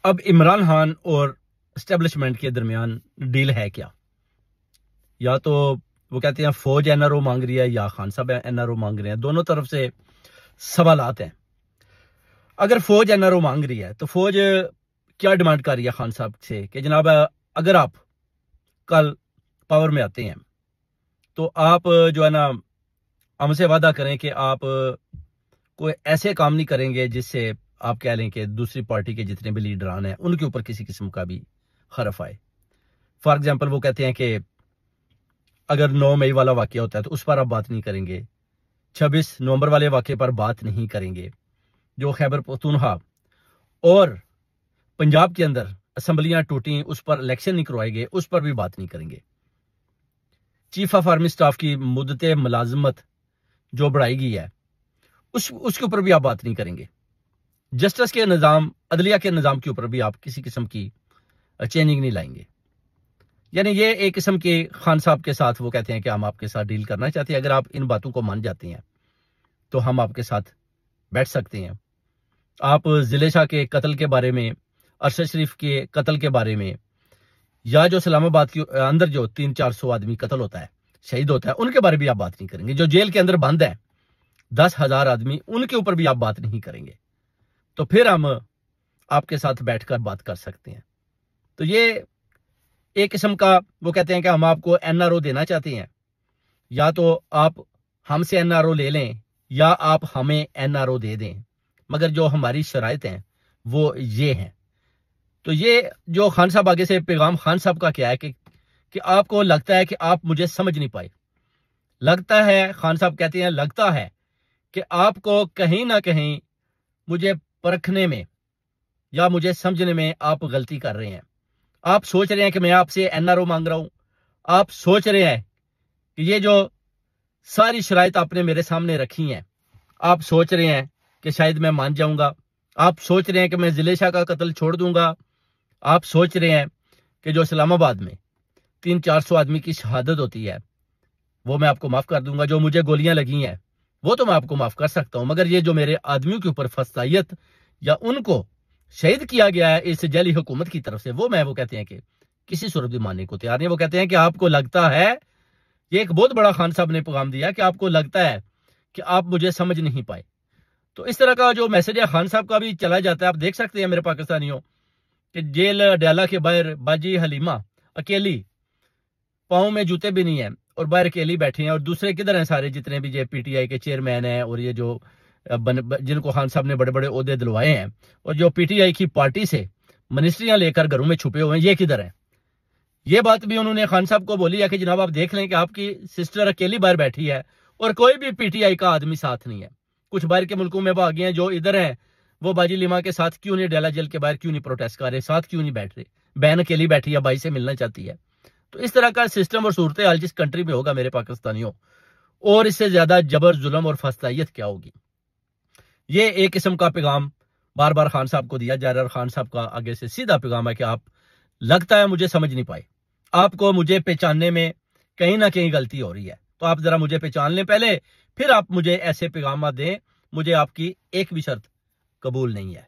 اب عمران خان اور اسٹیبلشمنٹ کے درمیان ڈیل ہے کیا؟ یا تو وہ کہتے ہیں فوج این آر او مانگ رہی ہے یا خان صاحب این آر او مانگ رہے ہیں، دونوں طرف سے سوالات ہیں۔ اگر فوج این آر او مانگ رہی ہے تو فوج کیا ڈیمانڈ کر رہی ہے خان صاحب سے کہ جناب اگر آپ کل پاور میں آتے ہیں تو آپ جو ہے نا ہم سے وعدہ کریں کہ آپ کوئی ایسے کام نہیں کریں گے جس سے آپ کہہ لیں کہ دوسری پارٹی کے جتنے بھی لیڈران ہیں ان کے اوپر کسی قسم کا بھی حرف آئے۔ فار ایگزامپل وہ کہتے ہیں کہ اگر 9 مئی والا واقعہ ہوتا ہے تو اس پر آپ بات نہیں کریں گے، 26 نومبر والے واقعے پر بات نہیں کریں گے، جو خیبر پختونخوا اور پنجاب کے اندر اسمبلیاں ٹوٹیں اس پر الیکشن نہیں کروائے گئے، اس پر بھی بات نہیں کریں گے۔ چیف آف آرمی سٹاف کی مدت ملازمت جو بڑھائی گئی ہے اس کے اوپر بھی آپ بات نہیں کریں گے۔ جسٹس کے نظام، عدلیہ کے نظام کے اوپر بھی آپ کسی قسم کی چینجنگ نہیں لائیں گے۔ یعنی یہ ایک قسم کے خان صاحب کے ساتھ وہ کہتے ہیں کہ ہم آپ کے ساتھ ڈیل کرنا چاہتے ہیں، اگر آپ ان باتوں کو مان جاتے ہیں تو ہم آپ کے ساتھ بیٹھ سکتے ہیں۔ آپ ضلع شاہ کے قتل کے بارے میں، ارشد شریف کے قتل کے بارے میں، یا جو اسلام آباد کے اندر جو 300-400 آدمی قتل ہوتا ہے، شہید ہوتا ہے، ان کے بارے بھی آپ بات نہیں کریں گے۔ جو جیل کے اندر بند ہے 10,000 آدمی، ان کے اوپر بھی آپ بات نہیں کریں گے، تو پھر ہم آپ کے ساتھ بیٹھ کر بات کر سکتے ہیں۔ تو یہ ایک قسم کا وہ کہتے ہیں کہ ہم آپ کو این آر او دینا چاہتے ہیں، یا تو آپ ہم سے این آر او لے لیں یا آپ ہمیں این آر او دے دیں، مگر جو ہماری شرائط ہیں وہ یہ ہیں۔ تو یہ جو خان صاحب آگے سے پیغام خان صاحب کا کیا ہے کہ آپ کو لگتا ہے کہ آپ مجھے سمجھ نہیں پائے، لگتا ہے، خان صاحب کہتے ہیں لگتا ہے کہ آپ کو کہیں نہ کہیں مجھے پرکھنے میں یا مجھے سمجھنے میں آپ غلطی کر رہے ہیں۔ آپ سوچ رہے ہیں کہ میں آپ سے این آر او مانگ رہا ہوں، آپ سوچ رہے ہیں کہ یہ جو ساری شرائط آپ نے میرے سامنے رکھی ہیں، آپ سوچ رہے ہیں کہ شاید میں مان جاؤں گا، آپ سوچ رہے ہیں کہ میں ضلع شاہ کا قتل چھوڑ دوں گا، آپ سوچ رہے ہیں کہ جو اسلام آباد میں 300-400 آدمی کی شہادت ہوتی ہے وہ میں آپ کو معاف کر دوں گا، جو مجھے گولیاں لگی ہیں وہ تو میں آپ کو معاف کر سکتا ہوں، مگر یہ جو میرے آدمیوں کے اوپر فسطائیت یا ان کو شہید کیا گیا ہے اس جعلی حکومت کی طرف سے، وہ کہتے ہیں کہ کسی صورت بھی ماننے کو تیار نہیں۔ وہ کہتے ہیں کہ آپ کو لگتا ہے، یہ ایک بہت بڑا خان صاحب نے پیغام دیا کہ آپ کو لگتا ہے کہ آپ مجھے سمجھ نہیں پائے۔ تو اس طرح کا جو میسج ہے خان صاحب کا بھی چلا جاتا ہے۔ آپ دیکھ سکتے ہیں میرے پاکستانیوں کہ جیل ڈیالہ کے باہر باجی حلیمہ اکیلی، پاؤں میں جوتے بھی نہیں ہیں اور باہر اکیلی بیٹھے ہیں، اور دوسرے کدھر ہیں سارے جتنے بھی پی ٹی آئی کے چیئرمین ہیں اور یہ جو جن کو خان صاحب نے بڑے بڑے عہدے دلوائے ہیں، اور جو پی ٹی آئی کی پارٹی سے منسٹریاں لے کر گھروں میں چھپے ہوئے ہیں، یہ کدھر ہیں؟ یہ بات بھی انہوں نے خان صاحب کو بولی ہے کہ جناب آپ دیکھ لیں کہ آپ کی سسٹر اکیلی باہر بیٹھی ہے اور کوئی بھی پی ٹی آئی کا آدمی ساتھ نہیں ہے۔ کچھ باہر کے ملکوں میں بھاگے ہیں، جو ادھر ہیں وہ باجی لیما کے ساتھ کیوں نہیں، ڈیلا جیل کے باہر کیوں نہیں پروٹیسٹ کر رہے، ساتھ کیوں نہیں بیٹھ رہے؟ بہن اکیلی بیٹھی ہے، بھائی سے ملنا چاہتی ہے۔ تو اس طرح کا سسٹم اور صورتحال جس کنٹری میں ہوگا میرے پاکستانیوں، اور اس سے زیادہ جبر، ظلم اور فسطائیت کیا ہوگی؟ یہ ایک قسم کا پیغام بار بار خان صاحب کو دیا جا رہا ہے، اور خان صاحب کا آگے سے سیدھا پیغام ہے کہ آپ لگتا ہے مجھے سمجھ نہیں پائے، آپ کو مجھے پہچاننے میں کہیں نہ کہیں غلطی ہو رہی ہے، تو آپ ذرا مجھے پہچان لیں پہلے، پھر آپ مجھے ایسے پیغامات دیں۔ مجھے آپ کی ایک بھی شرط قبول نہیں ہے۔